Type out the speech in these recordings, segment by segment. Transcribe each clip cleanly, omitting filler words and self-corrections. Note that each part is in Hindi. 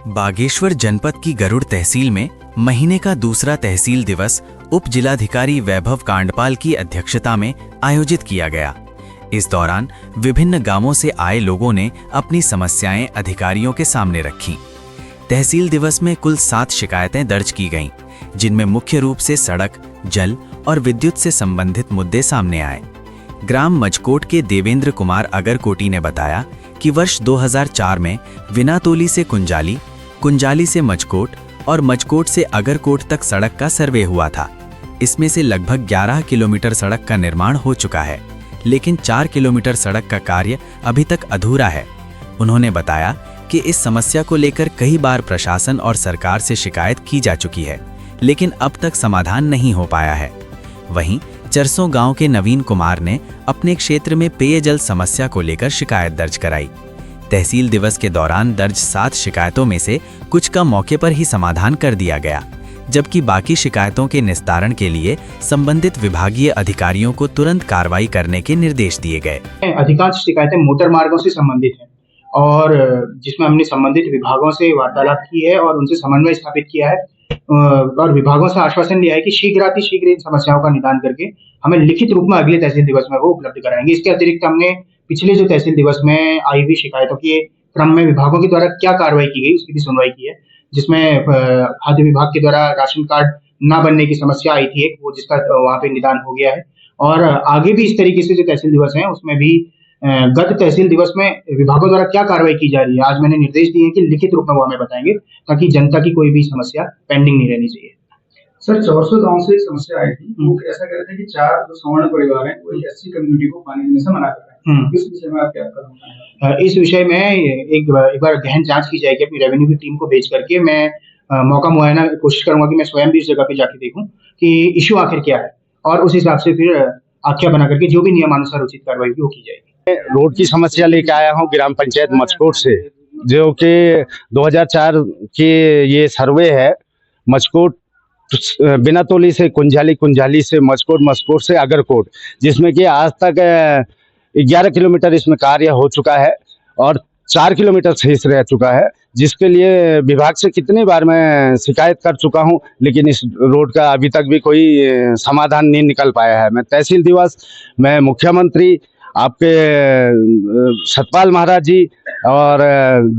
बागेश्वर जनपद की गरुड़ तहसील में महीने का दूसरा तहसील दिवस उप जिलाधिकारी वैभव कांडपाल की अध्यक्षता में आयोजित किया गया। इस दौरान विभिन्न गांवों से आए लोगों ने अपनी समस्याएं अधिकारियों के सामने रखीं। तहसील दिवस में कुल 7 शिकायतें दर्ज की गईं, जिनमें मुख्य रूप से सड़क, जल और विद्युत से संबंधित मुद्दे सामने आए। ग्राम मचकोट के देवेंद्र कुमार अगरकोटी ने बताया कि वर्ष 2004 में विनातोली से कुंजाली, कुंजाली से मचकोट और मचकोट से अगरकोट तक सड़क का सर्वे हुआ था। इसमें से लगभग 11 किलोमीटर सड़क का निर्माण हो चुका है, लेकिन 4 किलोमीटर सड़क का कार्य अभी तक अधूरा है। उन्होंने बताया कि इस समस्या को लेकर कई बार प्रशासन और सरकार से शिकायत की जा चुकी है, लेकिन अब तक समाधान नहीं हो पाया है। वहीं चरसों गांव के नवीन कुमार ने अपने क्षेत्र में पेयजल समस्या को लेकर शिकायत दर्ज कराई। तहसील दिवस के दौरान दर्ज 7 शिकायतों में से कुछ का मौके पर ही समाधान कर दिया गया, जबकि बाकी शिकायतों के निस्तारण के लिए संबंधित विभागीय अधिकारियों को तुरंत कार्रवाई करने के निर्देश दिए गए। अधिकांश शिकायतें मोटर मार्गों से संबंधित हैं और जिसमें हमने संबंधित विभागों से वार्तालाप की है और उनसे समन्वय स्थापित किया है और विभागों से आश्वासन लिया है कि शीघ्र इन समस्याओं का निदान करके हमें लिखित रूप में अगले तहसील दिवस में वो उपलब्ध कराएंगे। इसके अतिरिक्त हमने पिछले जो तहसील दिवस में आई हुई शिकायतों के क्रम में विभागों के द्वारा क्या कार्रवाई की गई उसकी भी सुनवाई की है, जिसमें खाद्य विभाग के द्वारा राशन कार्ड न बनने की समस्या आई थी एक, वो जिसका वहाँ पे निदान हो गया है। और आगे भी इस तरीके से जो तहसील दिवस है उसमें भी गत तहसील दिवस में विभागों द्वारा क्या कार्रवाई की जा रही है, आज मैंने निर्देश दिए हैं कि लिखित रूप में वो हमें बताएंगे ताकि जनता की कोई भी समस्या पेंडिंग नहीं रहनी चाहिए। सर, चौरसो गांव से एक समस्या आई थी। वो ऐसा कह रहे थे कि 4 जो सवर्ण परिवार हैं वो एससी कम्युनिटी को पानी देने से मना कर रहे हैं। इस विषय में आप क्या करेंगे? इस विषय में एक बार गहन जांच की जाएगी अपनी रेवेन्यू की टीम को भेज करके। मैं मौका मुआयना कोशिश करूंगा कि मैं स्वयं भी उस जगह पे जाके देखूं कि इश्यू आखिर क्या है और उस हिसाब से फिर आख्या बना करके जो भी नियमानुसार उचित कार्रवाई वो की जाएगी। रोड की समस्या लेके आया हूँ ग्राम पंचायत मचकोट से, जो कि 2004 की ये सर्वे है। मचकोट बिनातोली से कुंजाली, कुंजाली से मचकोट, मचकोट से अगरकोट, जिसमें कि आज तक 11 किलोमीटर इसमें कार्य हो चुका है और 4 किलोमीटर शेष रह चुका है, जिसके लिए विभाग से कितनी बार मैं शिकायत कर चुका हूं, लेकिन इस रोड का अभी तक भी कोई समाधान नहीं निकल पाया है। मैं तहसील दिवस में मुख्यमंत्री, आपके सतपाल महाराज जी और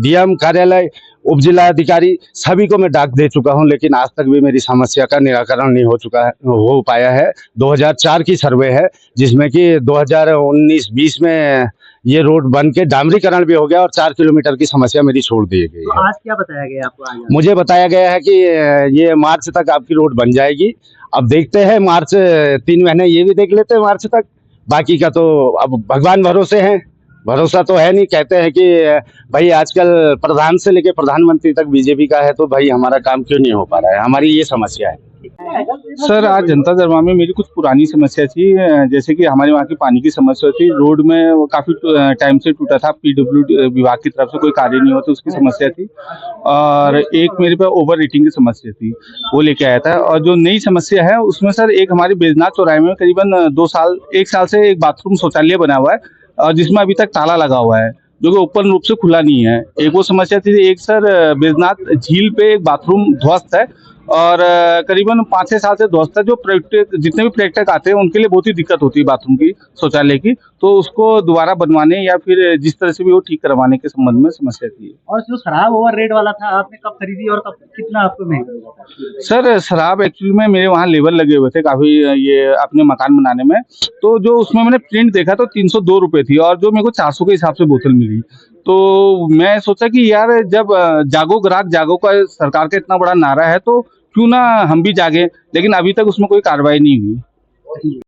डीएम कार्यालय, उप जिलाधिकारी सभी को मैं डाक दे चुका हूं, लेकिन आज तक भी मेरी समस्या का निराकरण नहीं हो पाया है। 2004 की सर्वे है, जिसमें कि 2019-20 में ये रोड बन के डामरीकरण भी हो गया और 4 किलोमीटर की समस्या मेरी छोड़ दी गई है। तो आज क्या बताया गया आपको? मुझे बताया गया है कि ये मार्च तक आपकी रोड बन जाएगी। अब देखते हैं, मार्च 3 महीने ये भी देख लेते हैं मार्च तक, बाकी का तो अब भगवान भरोसे हैं। भरोसा तो है नहीं। कहते हैं कि भाई आजकल प्रधान से लेके प्रधानमंत्री तक बीजेपी का है, तो भाई हमारा काम क्यों नहीं हो पा रहा है, हमारी ये समस्या है। सर, आज जनता दरबार में मेरी कुछ पुरानी समस्या थी, जैसे कि हमारे वहाँ की पानी की समस्या थी। रोड में वो काफी टाइम से टूटा था, पीडब्ल्यू विभाग की तरफ से कोई कार्य नहीं होता, उसकी समस्या थी। और एक मेरे पे ओवर रेटिंग की समस्या थी, वो लेके आया था। और जो नई समस्या है उसमें सर, एक हमारे बैजनाथ चौराहे में करीबन 1 साल से एक बाथरूम शौचालय बना हुआ है और जिसमें अभी तक ताला लगा हुआ है, जो कि ओपन रूप से खुला नहीं है। एक वो समस्या थी। एक सर, बैजनाथ झील पे एक बाथरूम ध्वस्त है और करीबन 5-6 साल से ध्वस्त है। जो जितने भी पर्यटक आते हैं उनके लिए बहुत ही दिक्कत होती है बाथरूम की, शौचालय की, तो उसको दोबारा बनवाने या फिर जिस तरह से भी वो ठीक करवाने के संबंध में समस्या थी। और जो शराब ओवर रेट वाला था, आपने कब खरीदी और कब कितना आपको महंगा लगा था? सर, शराब एक्चुअली में मेरे वहाँ लेबर लगे हुए थे काफी, ये अपने मकान बनाने में। तो जो उसमें मैंने प्रिंट देखा तो 302 रुपए थी और जो मेरे को 400 के हिसाब से बोतल मिली। तो मैं सोचा कि यार, जब जागो ग्राहक जागो का सरकार का इतना बड़ा नारा है, तो क्यों ना हम भी जागे, लेकिन अभी तक उसमें कोई कार्रवाई नहीं हुई।